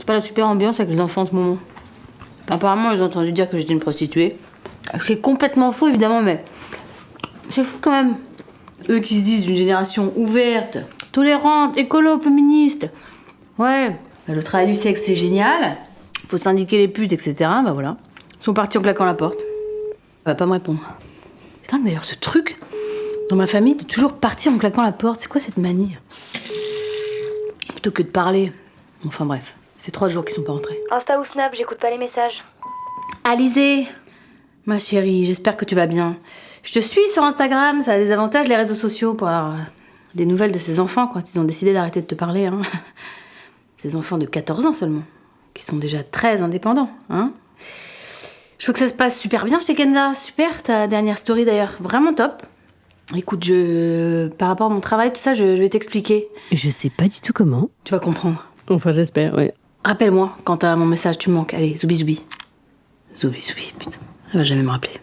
C'est pas la super ambiance avec les enfants en ce moment. Apparemment, ils ont entendu dire que j'étais une prostituée. Ce qui est complètement faux, évidemment, mais c'est fou quand même. Eux qui se disent d'une génération ouverte, tolérante, écolo, féministe. Ouais, le travail du sexe, c'est génial. Faut syndiquer les putes, etc. Bah voilà. Ils sont partis en claquant la porte. Elle va pas me répondre. C'est dingue d'ailleurs, ce truc, dans ma famille, de toujours partir en claquant la porte. C'est quoi cette manie? Plutôt que de parler. Enfin bref, ça fait 3 jours qu'ils sont pas rentrés. Insta ou Snap, j'écoute pas les messages. Alizé, ma chérie, j'espère que tu vas bien. Je te suis sur Instagram, ça a des avantages les réseaux sociaux pour avoir des nouvelles de ces enfants quand ils ont décidé d'arrêter de te parler. Hein. Ces enfants de 14 ans seulement, qui sont déjà très indépendants. Hein. Je veux que ça se passe super bien chez Kenza. Super, ta dernière story d'ailleurs, vraiment top. Écoute, par rapport à mon travail, tout ça, je vais t'expliquer. Je sais pas du tout comment. Tu vas comprendre. Enfin, j'espère, ouais. Rappelle-moi quand t'as mon message, tu me manques. Allez, zoubi zoubi. Zoubi zoubi, putain. Elle va jamais me rappeler.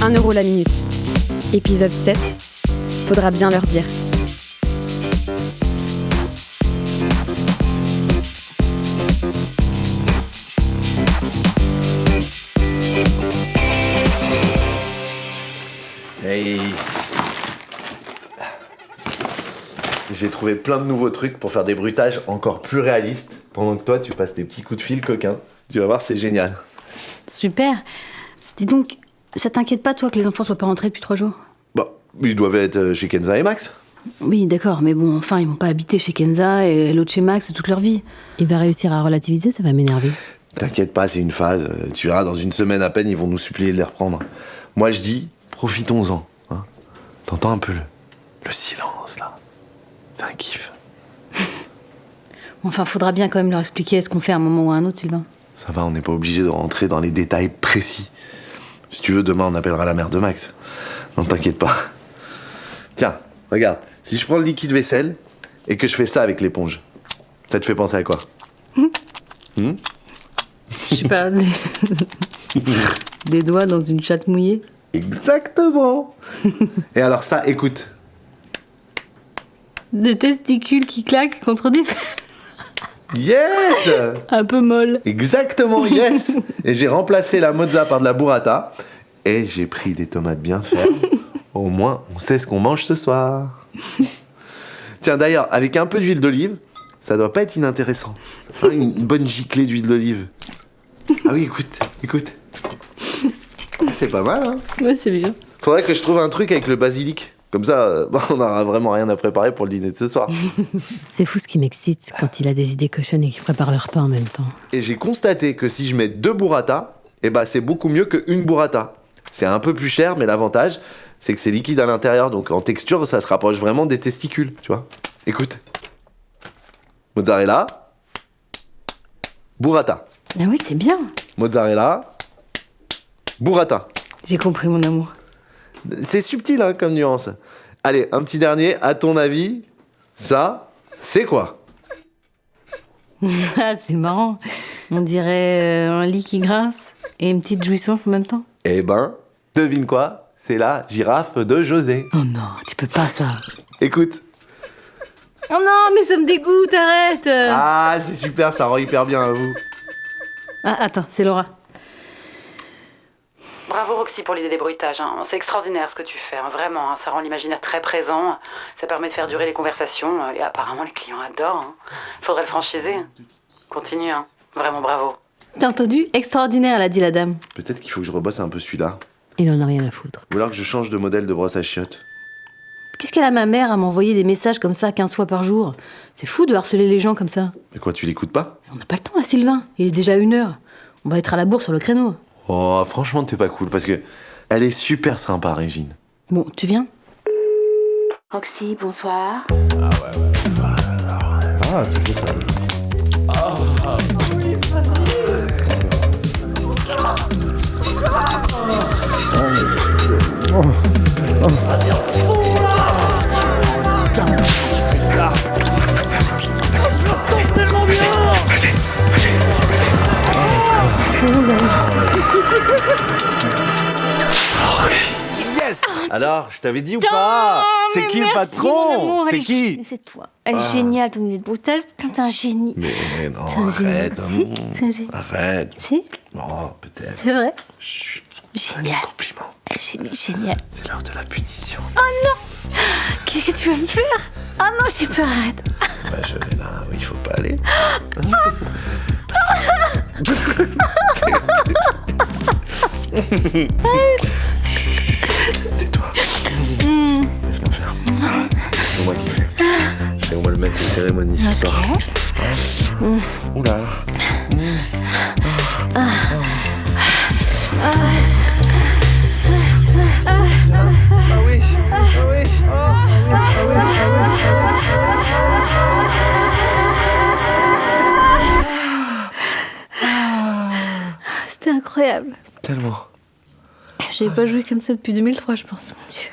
1 euro la minute. Épisode 7. Faudra bien leur dire. Hey. J'ai trouvé plein de nouveaux trucs pour faire des bruitages encore plus réalistes pendant que toi tu passes tes petits coups de fil coquins. Tu vas voir, c'est génial. Super. Dis donc, ça t'inquiète pas toi que les enfants soient pas rentrés depuis 3 jours? Bah, ils doivent être chez Kenza et Max. Oui, d'accord, mais bon, enfin, ils vont pas habiter chez Kenza et l'autre chez Max toute leur vie. Il va réussir à relativiser, ça va m'énerver. T'inquiète pas, c'est une phase. Tu verras, dans une semaine à peine, ils vont nous supplier de les reprendre. Moi, je dis, profitons-en. Hein. T'entends un peu le silence, là? C'est un kiff. Enfin, faudra bien quand même leur expliquer ce qu'on fait à un moment ou à un autre, Sylvain. Ça va, on n'est pas obligé de rentrer dans les détails précis. Si tu veux, demain, on appellera la mère de Max. Non, t'inquiète pas. Tiens, regarde. Si je prends le liquide vaisselle et que je fais ça avec l'éponge, ça te fait penser à quoi? Je sais pas, des doigts dans une chatte mouillée. Exactement. Et alors ça, écoute. Des testicules qui claquent contre des fesses. Yes. Un peu molle. Exactement, yes. Et j'ai remplacé la mozza par de la burrata. Et j'ai pris des tomates bien fermes. Au moins, on sait ce qu'on mange ce soir. Tiens, d'ailleurs, avec un peu d'huile d'olive, ça doit pas être inintéressant. Hein, une bonne giclée d'huile d'olive. Ah oui, écoute. C'est pas mal, hein? Ouais, c'est bien. Faudrait que je trouve un truc avec le basilic. Comme ça, on n'aura vraiment rien à préparer pour le dîner de ce soir. C'est fou ce qui m'excite quand il a des idées cochonnes et qu'il prépare le repas en même temps. Et j'ai constaté que si je mets 2 burrata, c'est beaucoup mieux qu'une burrata. C'est un peu plus cher, mais l'avantage, c'est que c'est liquide à l'intérieur. Donc en texture, ça se rapproche vraiment des testicules, tu vois. Écoute. Mozzarella. Burrata. Ah oui, c'est bien. Mozzarella. Burrata. J'ai compris, mon amour. C'est subtil, hein, comme nuance. Allez, un petit dernier. À ton avis, ça, c'est quoi? Ah, c'est marrant. On dirait un lit qui grince et une petite jouissance en même temps. Eh ben, devine quoi? C'est la girafe de José. Oh non, tu peux pas ça. Écoute. Oh non, mais ça me dégoûte, arrête. Ah, c'est super, ça rend hyper bien à vous. Ah, attends, c'est Laura. Bravo Roxy pour l'idée des bruitages, hein. C'est extraordinaire ce que tu fais, hein. Vraiment, hein. Ça rend l'imaginaire très présent, ça permet de faire durer les conversations, et apparemment les clients adorent. Hein. Faudrait le franchiser. Continue, hein. Vraiment bravo. T'as entendu? Extraordinaire, elle a dit la dame. Peut-être qu'il faut que je rebosse un peu celui-là. Il en a rien à foutre. Ou alors que je change de modèle de brosse à chiottes. Qu'est-ce qu'elle a ma mère à m'envoyer des messages comme ça 15 fois par jour? C'est fou de harceler les gens comme ça. Mais quoi, tu l'écoutes pas? On n'a pas le temps là, Sylvain. Il est déjà 1h. On va être à la bourre sur le créneau. Oh, franchement, t'es pas cool, parce que elle est super sympa, Régine. Bon, tu viens? Roxy, bonsoir. Ah, tu fais ça. Oh Alors, je t'avais dit ou pas? C'est qui le patron? C'est qui? C'est toi. Elle est géniale, ton idée de brutal. Putain, t'es un génie. Mais non, T'es un génie. arrête. Si, t'es un génie. Arrête. Si, Oh, peut-être. c'est vrai. Chut. Génial. Compliment. Génial. C'est l'heure de la punition. Qu'est-ce que tu vas me faire? Oh non, j'ai peur, arrête. Bah, je vais là où il faut pas aller. Tais-toi. Laisse-moi faire. C'est moi qui fais. C'est moi le maître de cérémonie ce soir. Oula. Ah oui. Ah oui. C'était incroyable. Tellement. J'avais pas joué comme ça depuis 2003, je pense. Mon Dieu.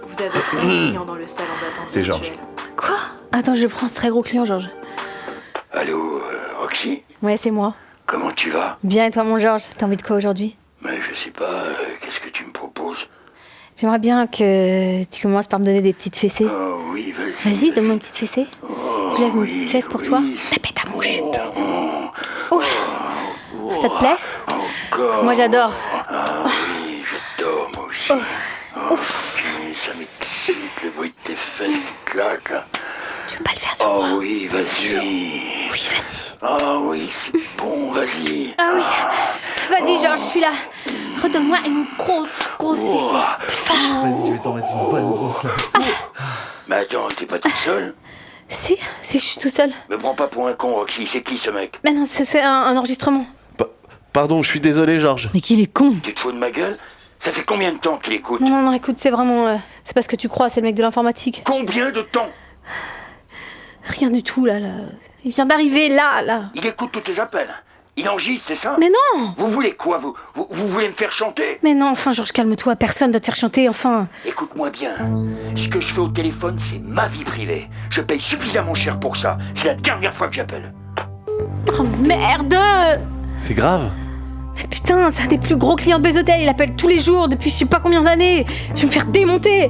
Vous avez un client dans le salon d'attente. C'est Georges. virtuel. Quoi? Attends, je prends ce très gros client, Georges. Allô, Roxy? Ouais, c'est moi. Comment tu vas? Bien, et toi, mon Georges? T'as envie de quoi aujourd'hui? Mais je sais pas, qu'est-ce que tu me proposes? J'aimerais bien que tu commences par me donner des petites fessées. Oh oui, vas-y. Vas-y, donne-moi une petite fessée. Je lève une oui, petite fesse pour oui. toi. Tapez ta mouche. Oh. Ça te plaît? Encore. Moi, j'adore. Oui, j'adore, moi aussi. Oh, putain, ça m'excite, le bruit de tes fesses qui claquent, là. Tu veux pas le faire sur Oh moi? oui, vas-y. Oui, vas-y. Ah oui, c'est bon, vas-y. Ah oui. Vas-y, Georges, je suis là. Redonne-moi une grosse fessée. Vas-y, je vais t'en mettre une bonne grosse là. Mais attends, t'es pas toute seule? Si, je suis tout seul. Me prends pas pour un con, Roxy, c'est qui ce mec? Mais non, c'est un enregistrement. Pardon, je suis désolé, Georges. Mais qu'il est con. Tu te fous de ma gueule? Ça fait combien de temps qu'il écoute? Non, écoute, c'est vraiment... c'est pas ce que tu crois, c'est le mec de l'informatique. Combien de temps? Rien du tout, là. Il vient d'arriver, là. Il écoute tous tes appels. Il enregistre, c'est ça? Mais non! Vous voulez quoi? Vous voulez me faire chanter? Mais non, enfin, Georges, calme-toi. Personne doit te faire chanter, enfin. Écoute-moi bien. Ce que je fais au téléphone, c'est ma vie privée. Je paye suffisamment cher pour ça. C'est la dernière fois que j'appelle. Oh, merde! C'est grave. Mais putain, c'est un des plus gros clients de Bézotel. Il appelle tous les jours, depuis je sais pas combien d'années. Je vais me faire démonter.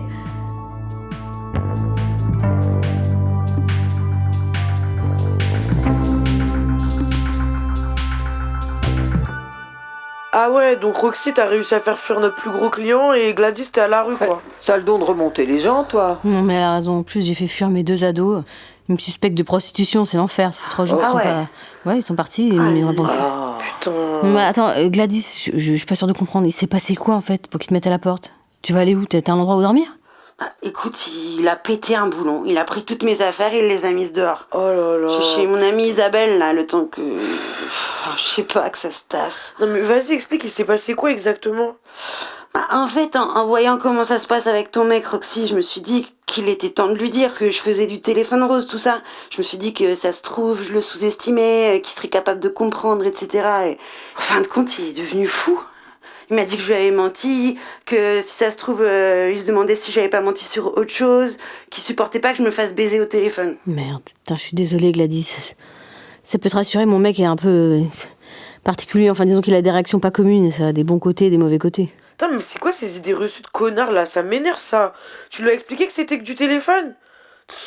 Ah ouais, donc Roxy, t'as réussi à faire fuir notre plus gros client et Gladys, t'es à la rue, quoi. T'as le don de remonter les gens, toi? Non, mais elle a raison. En plus, j'ai fait fuir mes 2 ados. Ils me suspectent de prostitution, c'est l'enfer. Ça fait 3 jours Ah qu'ils sont ouais. pas... Ouais, ils sont partis. Ils me répondent plus. Ah. Putain. Mais attends, Gladys, je suis pas sûre de comprendre. Il s'est passé quoi, en fait, pour qu'ils te mettent à la porte? Tu vas aller où? T'as un endroit où dormir? Bah, écoute, il a pété un boulon. Il a pris toutes mes affaires et il les a mises dehors. Oh là là. Je suis chez mon amie Isabelle, là, le temps que... je sais pas, que ça se tasse. Non mais vas-y, explique, il s'est passé quoi exactement? Bah, en fait, en voyant comment ça se passe avec ton mec, Roxy, je me suis dit qu'il était temps de lui dire que je faisais du téléphone rose, tout ça. Je me suis dit que ça se trouve, je le sous-estimais, qu'il serait capable de comprendre, etc. Et en fin de compte, il est devenu fou. Il m'a dit que je lui avais menti, que si ça se trouve, il se demandait si j'avais pas menti sur autre chose, qu'il supportait pas que je me fasse baiser au téléphone. Merde, putain, je suis désolée, Gladys. Ça peut te rassurer, mon mec est un peu particulier. Enfin, disons qu'il a des réactions pas communes. Ça a des bons côtés et des mauvais côtés. Putain, mais c'est quoi ces idées reçues de connard là? Ça m'énerve ça. Tu lui as expliqué que c'était que du téléphone?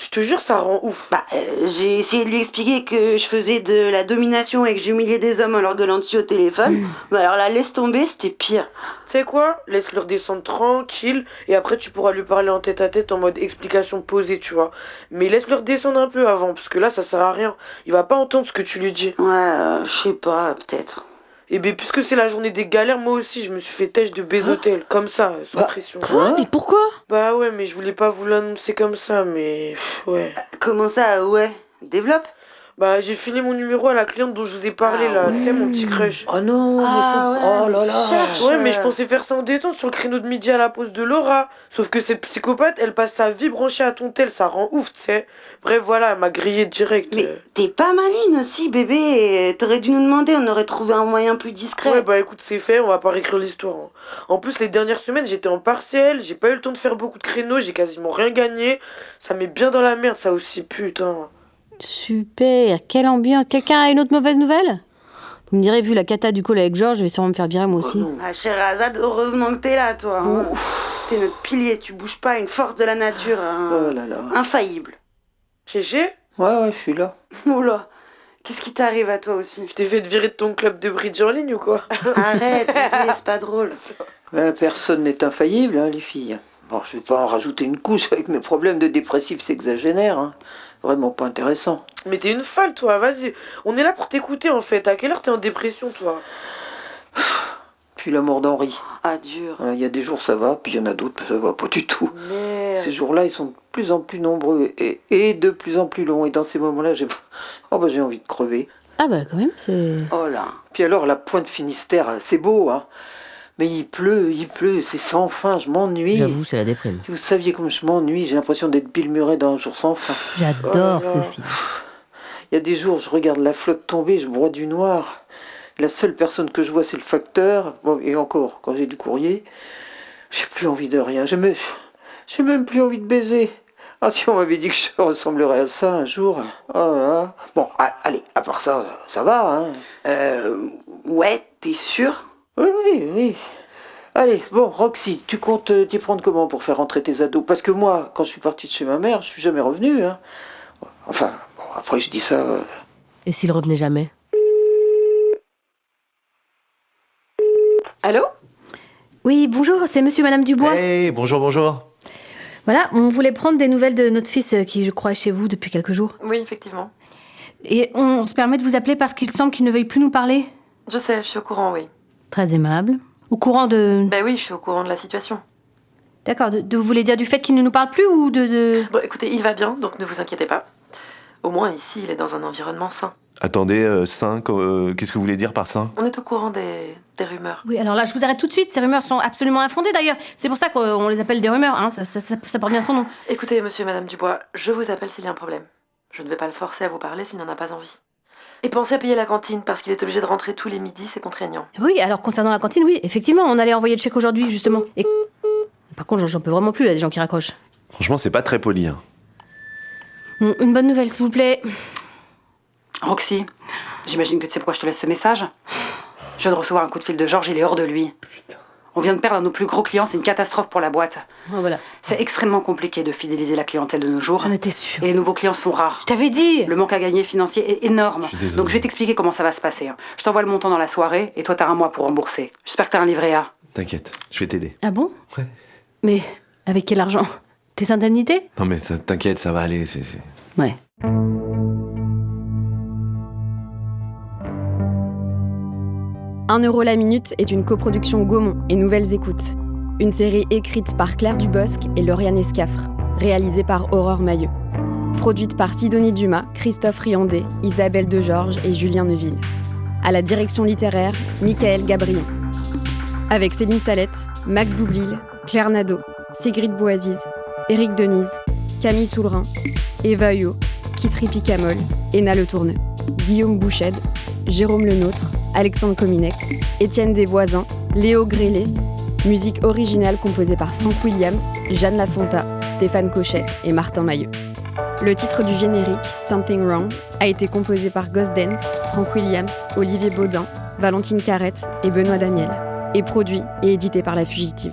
Je te jure, ça rend ouf. Bah, j'ai essayé de lui expliquer que je faisais de la domination et que j'humiliais des hommes en leur gueulant dessus au téléphone. Bah alors là, laisse tomber, c'était pire. Tu sais quoi? Laisse-le redescendre tranquille et après tu pourras lui parler en tête-à-tête en mode explication posée, tu vois. Mais laisse-le redescendre un peu avant, parce que là, ça sert à rien. Il va pas entendre ce que tu lui dis. Ouais, je sais pas, peut-être. Et ben puisque c'est la journée des galères, moi aussi je me suis fait têche de Bézotel, comme ça, sans pression. Quoi? Mais pourquoi? Bah ouais, mais je voulais pas vous l'annoncer comme ça, mais ouais. Comment ça, ouais? Développe? Bah j'ai filé mon numéro à la cliente dont je vous ai parlé là, tu sais, mon petit crush. Oh non, mais faut... Oh là là. Ouais, mais je pensais faire ça en détente sur le créneau de midi à la pause de Laura. Sauf que cette psychopathe, elle passe sa vie branchée à ton tel, ça rend ouf, tu sais. Bref, voilà, elle m'a grillé direct. Mais t'es pas maline aussi, bébé. T'aurais dû nous demander, on aurait trouvé un moyen plus discret. Ouais, bah écoute, c'est fait, on va pas réécrire l'histoire. Hein. En plus, les dernières semaines, j'étais en partiel, j'ai pas eu le temps de faire beaucoup de créneaux, j'ai quasiment rien gagné. Ça met bien dans la merde, ça aussi, putain. Super, quelle ambiance. Quelqu'un a une autre mauvaise nouvelle? Vous me direz, vu la cata du call avec Georges, je vais sûrement me faire virer moi aussi. Ah, Sherazade, heureusement que t'es là, toi. Hein. t'es notre pilier, tu bouges pas, une force de la nature, Oh là là. infaillible. Gégé, Ouais, je suis là. Oula, qu'est-ce qui t'arrive à toi aussi? je t'ai fait te virer de ton club de bridge en ligne ou quoi? Arrête, bébé, c'est pas drôle. Personne n'est infaillible, hein, les filles. Bon, je vais pas en rajouter une couche avec mes problèmes de dépressif sexagénaire. Hein. Vraiment pas intéressant. Mais t'es une folle, toi, vas-y. On est là pour t'écouter, en fait. À quelle heure t'es en dépression, toi? Puis la mort d'Henri. Ah, dur. Il y a des jours ça va, puis il y en a d'autres ça va pas du tout. Merde. Ces jours-là, ils sont de plus en plus nombreux et de plus en plus longs. Et dans ces moments-là, j'ai envie de crever. Ah bah quand même, c'est... Oh là. Puis alors, la pointe Finistère, c'est beau, hein. Mais il pleut, c'est sans fin, je m'ennuie. J'avoue, c'est la déprime. Si vous saviez comme je m'ennuie, j'ai l'impression d'être Bill Murray dans Un jour sans fin. J'adore Oh là ce là. film. Il y a des jours, je regarde la flotte tomber, je broie du noir. La seule personne que je vois, c'est le facteur. Bon, et encore, quand j'ai du courrier, j'ai plus envie de rien. J'ai même plus envie de baiser. Ah, si on m'avait dit que je ressemblerais à ça un jour. Oh là là. Bon, allez, à part ça, ça va, hein. Ouais, t'es sûr? Oui. Allez, bon, Roxy, tu comptes t'y prendre comment pour faire rentrer tes ados? Parce que moi, quand je suis parti de chez ma mère, je suis jamais revenu, hein. Enfin, bon, après je dis ça... Et s'il revenait jamais? Allô? Oui, bonjour, c'est monsieur et madame Dubois. Hey, bonjour. Voilà, on voulait prendre des nouvelles de notre fils qui, je crois, est chez vous depuis quelques jours. Oui, effectivement. Et on se permet de vous appeler parce qu'il semble qu'il ne veuille plus nous parler. Je sais, je suis au courant, oui. Très aimable. Au courant de... Ben oui, je suis au courant de la situation. D'accord, vous voulez dire du fait qu'il ne nous parle plus ou de... Bon, écoutez, il va bien, donc ne vous inquiétez pas. Au moins, ici, il est dans un environnement sain. Attendez, sain, qu'est-ce que vous voulez dire par sain? On est au courant des rumeurs. Oui, alors là, je vous arrête tout de suite, ces rumeurs sont absolument infondées d'ailleurs. C'est pour ça qu'on les appelle des rumeurs, hein. Ça porte bien son nom. Écoutez, monsieur et madame Dubois, je vous appelle s'il y a un problème. Je ne vais pas le forcer à vous parler s'il n'en a pas envie. Et pensez à payer la cantine, parce qu'il est obligé de rentrer tous les midis, c'est contraignant. Oui, alors concernant la cantine, oui, effectivement, on allait envoyer le chèque aujourd'hui, justement. Et... Par contre, j'en peux vraiment plus, là, des gens qui raccrochent. Franchement, c'est pas très poli. Hein. Une bonne nouvelle, s'il vous plaît. Roxy, j'imagine que tu sais pourquoi je te laisse ce message. Je viens de recevoir un coup de fil de Georges, il est hors de lui. On vient de perdre un de nos plus gros clients, c'est une catastrophe pour la boîte. Oh, voilà. C'est extrêmement compliqué de fidéliser la clientèle de nos jours. J'en étais sûre. Et les nouveaux clients se font rares. Je t'avais dit. Le manque à gagner financier est énorme. Je suis désolé. Donc je vais t'expliquer comment ça va se passer. Je t'envoie le montant dans la soirée et toi t'as un mois pour rembourser. J'espère que t'as un livret A. T'inquiète, je vais t'aider. Ah bon? Ouais. Mais avec quel argent? Tes indemnités? Non mais t'inquiète, ça va aller. Ouais. €1 la minute est une coproduction Gaumont et Nouvelles Écoutes. Une série écrite par Claire Dubosc et Lauriane Escafre, réalisée par Aurore Mailleux. Produite par Sidonie Dumas, Christophe Riandé, Isabelle Degeorges et Julien Neuville. À la direction littéraire, Michael Gabrion. Avec Céline Salette, Max Boublil, Claire Nadeau, Sigrid Boaziz, Éric Denise, Camille Soulrin, Eva Huot, Kitri Picamol, Ena Le Tourneux, Guillaume Bouched, Jérôme Lenôtre, Alexandre Cominec, Étienne Desvoisins, Léo Grélé. Musique originale composée par Frank Williams, Jeanne Lafonta, Stéphane Cochet et Martin Mailleux. Le titre du générique, Something Wrong, a été composé par Ghost Dance, Frank Williams, Olivier Baudin, Valentine Carrette et Benoît Daniel, et produit et édité par La Fugitive.